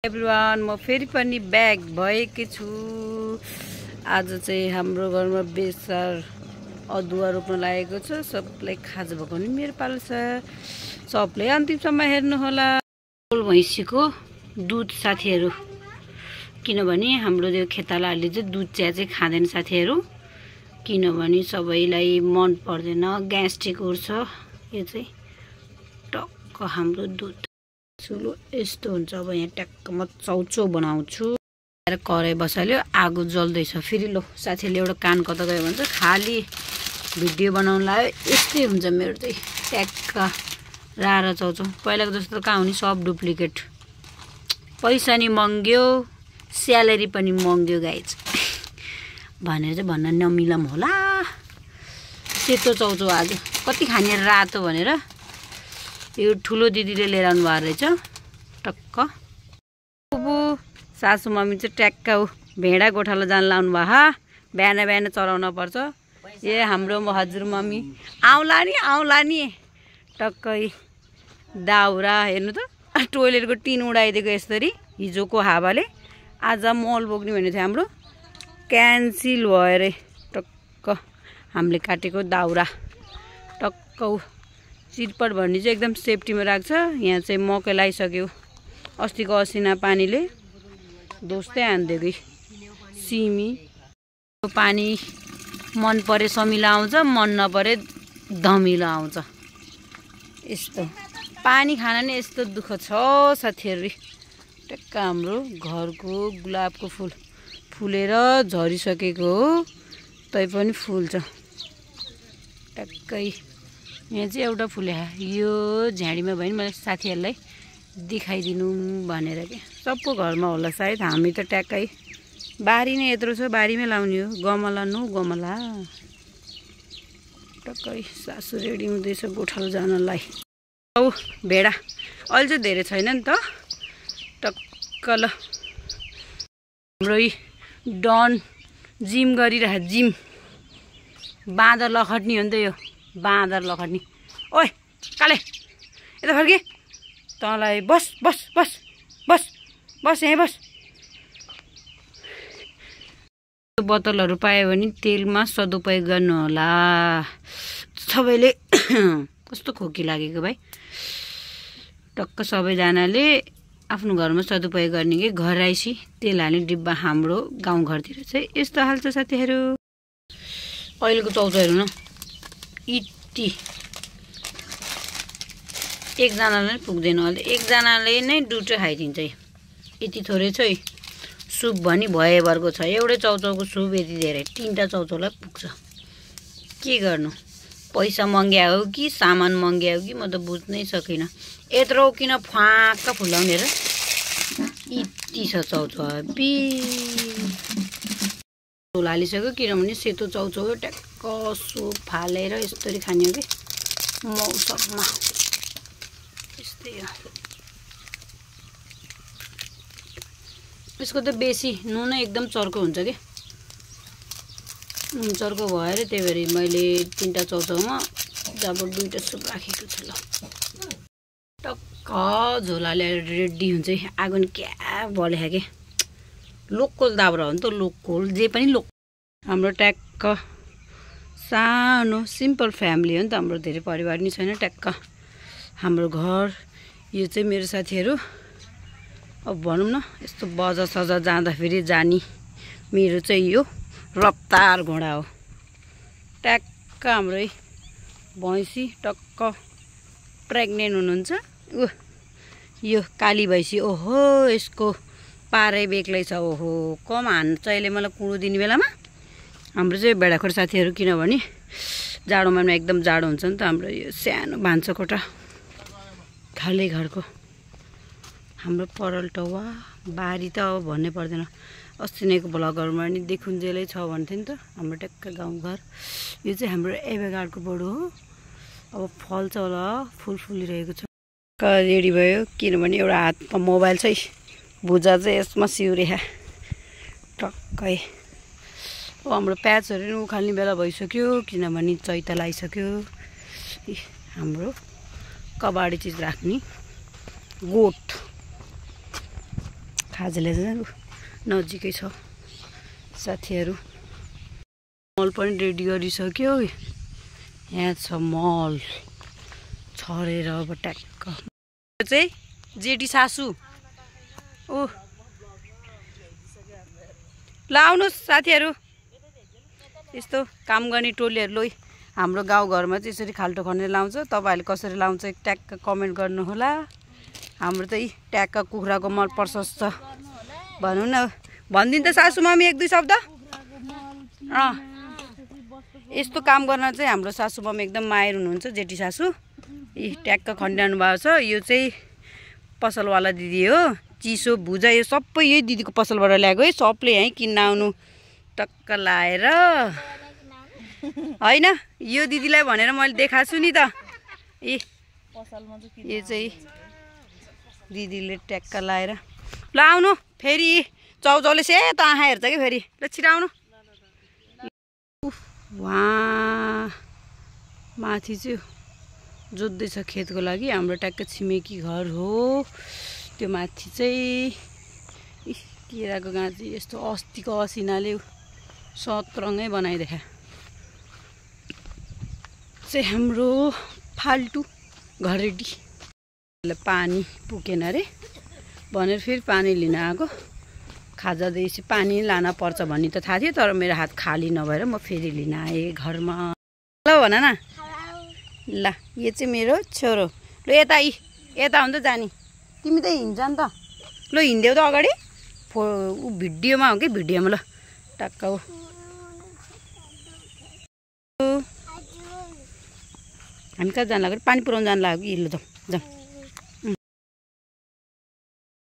Everyone, म फेरि पनि ब्याक भएकी छु। आज चाहिँ हाम्रो घरमा बेसार अदुवा रोप्न लागेको छ। सबलाई खाजा भएको नि मेरो पालो छ। सबले अन्तिमसम्म हेर्नुहोला। भैँसीको दुध साथीहरू, किनभने हाम्रो त्यो खेतालाहरूले चाहिँ दुध चिया चाहिँ खाँदैन साथीहरू, किनभने सबैलाई मन पर्दैन, ग्यास्ट्रिक उठ्छ। यो चाहिँ टक्क हाम्रो दुध चुलो यस्तो हुन्छ। अब यहाँ ट्याक्क म चौचो बनाउँछु। कराई बसाल्यो, आगो जल्दैछ। फेरि लो साथीले एउटा कान कता गयो भन्छ, खाली भिडियो बनाउनु लाग्यो। यस्तै हुन्छ मेरो चाहिँ, ट्याक्क रारा चौचो। पहिलाको जस्तो कहाँ हुने, सब डुप्लिकेट। पैसा नि महँग्यो, स्यालेरी पनि महँग्यो गाइज भनेर चाहिँ भन्न नमिलम होला। सेतो चौचो आज कति खाने रातो भनेर यो ठुलो दिदीले लिएर आउनु भएको रहेछ। टक्क सासु मम्मी चाहिँ ट्याक्क भेडा गोठालो जान लाउनु भयो। बिहान बिहान चराउन पर्छ। ए हाम्रो हजुर मम्मी आउला नि टक्कै दाउरा हेर्नु त, टोइलेटको टिन उडाइदिएको यसरी हिजोको हावाले। आज मल बोक्ने भनेको थियो, हाम्रो क्यान्सिल भयो अरे। टक्क हामीले काटेको दाउरा टक्क चिरपट भन्ने चाहिँ एकदम सेफ्टीमा राख्छ। यहाँ चाहिँ मकै लगाइसक्यो। अस्तिको असिना पानीले दोस्तै हानिदियो कि सिमी। पानी मन परे समिलो आउँछ, मन नपरे धमिलो आउँछ। यस्तो पानी खान नै यस्तो दुःख छ साथीहरू। टक्क हाम्रो घरको गुलाबको फुल फुलेर झरिसकेको हो, तैपनि फुल्छ। टक्कै यहाँ चाहिँ एउटा फुले, यो झाडीमा भयो नि, मैले साथीहरूलाई देखाइदिनु भनेर के। सबको घरमा होला सायद, हामी त ट्याक्कै बारी नै यत्रो छ, बारीमै लाउने हो। गमला नो गमला। टक्कै सासु रेडी हुँदैछ गोठालो जानलाई। औ भेडा अहिले चाहिँ धेरै छैन नि त। टक्क ल हाम्रो डन जिम गरिरह, जिम बाँदर लखट्नी हो नि त यो, बाँदर लखट्नी। ओए काले यता फर्के, तँलाई बस बस बस बस बस यहीँ बस। बोतलहरू पायो भने तेलमा सदुपयोग गर्नु होला। सबैले कस्तो खोकी लागेको भाइ। टक्क सबैजनाले आफ्नो घरमा सदुपयोग गर्ने कि घर आइसी तेल हाल्ने डिब्बा। हाम्रो गाउँघरतिर चाहिँ यस्तो हाल्छ साथीहरू। अहिलेको चौचो हेर्नु न, इटी एकजनाले नै पुग्दैन। अहिले एकजनाले नै दुटो खाइदिन्छ। यति थोरै छ है, सुप भनी भएभरको छ। एउटै चौचौको सुप यति धेरै, 3टा चौचौलाई पुग्छ। के गर्नु, पैसा महँग्या हो कि सामान महँग्या हो कि म त बुझ्नै सकिनँ। यत्रो किन फ्वाक्क फुलाउने र यति छ चौचौ। झोल हालिसक्यो, किनभने सेतो चौचौ ट्याक्क सुप फालेर यस्तरी खाने हो कि मौसममा। यस्तै हो। यसको त बेसी नुनै एकदम चर्को हुन्छ कि, नुन चर्को भएर त्यही भएर मैले 3टा चौचौमा जब 2टा सुप राखेको छु। ल टक्क झोल हालेर रेडी हुन्छ। आगो नि क्या बले के, लोकल दाउरा हो नि त, लोकल जे पनि लोकल। हाम्रो ट्याक्क सानो सिम्पल फ्यामिली हो नि त हाम्रो, धेरै परिवार नि छैन। ट्याक्क हाम्रो घर यो चाहिँ मेरो साथीहरू। अब भनौँ न, यस्तो बजार सजार जाँदाखेरि जाने मेरो चाहिँ यो रफ्तार घोडा हो। ट्याक्क हाम्रै भैँसी टक्क प्रेग्नेन्ट हुनुहुन्छ। यो काली भैँसी, ओहो यसको पारै बेग्लै छ। ओहो कम हान्छ अहिले मलाई कुँडो दिने बेलामा। हाम्रो चाहिँ भेडाखोर साथीहरू, किनभने जाडो महिनामा एकदम जाडो हुन्छ नि त। हाम्रो यो सानो भान्सा कोठा खाली घरको हाम्रो परल टौवा बारी त अब भन्नै पर्दैन। अस्ति नैको भ्लगहरूमा नि देखुन्जेलै छ भन्थ्यो नि त हाम्रो ट्याक्क गाउँघर। यो चाहिँ हाम्रो एभेगार्डको बोडो हो। अब फल्छ होला, फुल फुलिरहेको छ। रेडी भयो, किनभने एउटा हातमा मोबाइल छ, भुजा चाहिँ यसमा सिउरेखा टक्कै। अब हाम्रो प्याजहरू नि उखाल्ने बेला भइसक्यो, किनभने चैता लगाइसक्यो। हाम्रो कबाडी चिज राख्ने गोठ खाजाले चाहिँ नजिकै छ साथीहरू। मल पनि रेडी गरिसक्यो। यहाँ छ मल छरेर अब ट्याक्क। यो चाहिँ जेठी सासू ओ ल आउनुहोस् साथीहरू। यस्तो काम गर्ने टोलीहरू लोइ हाम्रो गाउँघरमा चाहिँ यसरी खाल्टो खनेर लाउँछ। तपाईँहरूले कसरी लाउँछ ट्याक्क कमेन्ट गर्नुहोला। हाम्रो चाहिँ ट्याक्क कुखुराको मल प्रशस्त भनौँ न। भनिदिनु त सासू मम्मी एक दुई शब्द। यस्तो काम गर्न चाहिँ हाम्रो सासू मम्मी एकदम माहिर हुनुहुन्छ। जेठी सासू ट्याक्क खनिरहनु भएको छ। यो चाहिँ पसलवाला दिदी हो। चिसो भुजा यो सबै यही दिदीको पसलबाट ल्याएको है। सबले यहीँ किन्न आउनु टक्क लाएर होइन। यो दिदीलाई भनेर मैले देखाएको छु नि त। यो चाहिँ दिदीले ट्याक्क लाएर ल आउनु। फेरि चौचौले सेतो आँखा हेर्छ कि फेरि। ल छिटो आउनु। वहाँ माथि चाहिँ जोत्दैछ खेतको लागि। हाम्रो ट्याक्क छिमेकी घर हो त्यो माथि चाहिँ। केराको गाछ यस्तो अस्तिको असिनाले सतरङ्गै बनाइदेखा चाहिँ हाम्रो फाल्टु घरेडी। पानी पुगेन अरे भनेर फेरि पानी लिन आएको। खाजा दिएपछि पानी लान पर्छ भन्ने त थाहा थियो, तर मेरो हात खाली नभएर म फेरि लिन आएँ घरमा। ल भन न। ल यो चाहिँ मेरो छोरो। ल यता यता हो नि त जाने। तिमी त हिँड्छ नि त। ल हिँड्देऊ त अगाडि। ऊ भिडियोमा हो कि भिडियोमा। ल टक्क हो। हामी कहाँ जानु लाग्यो? पानी पुऱ्याउनु जानु लाग्यो कि? ल जाउँ जाउँ।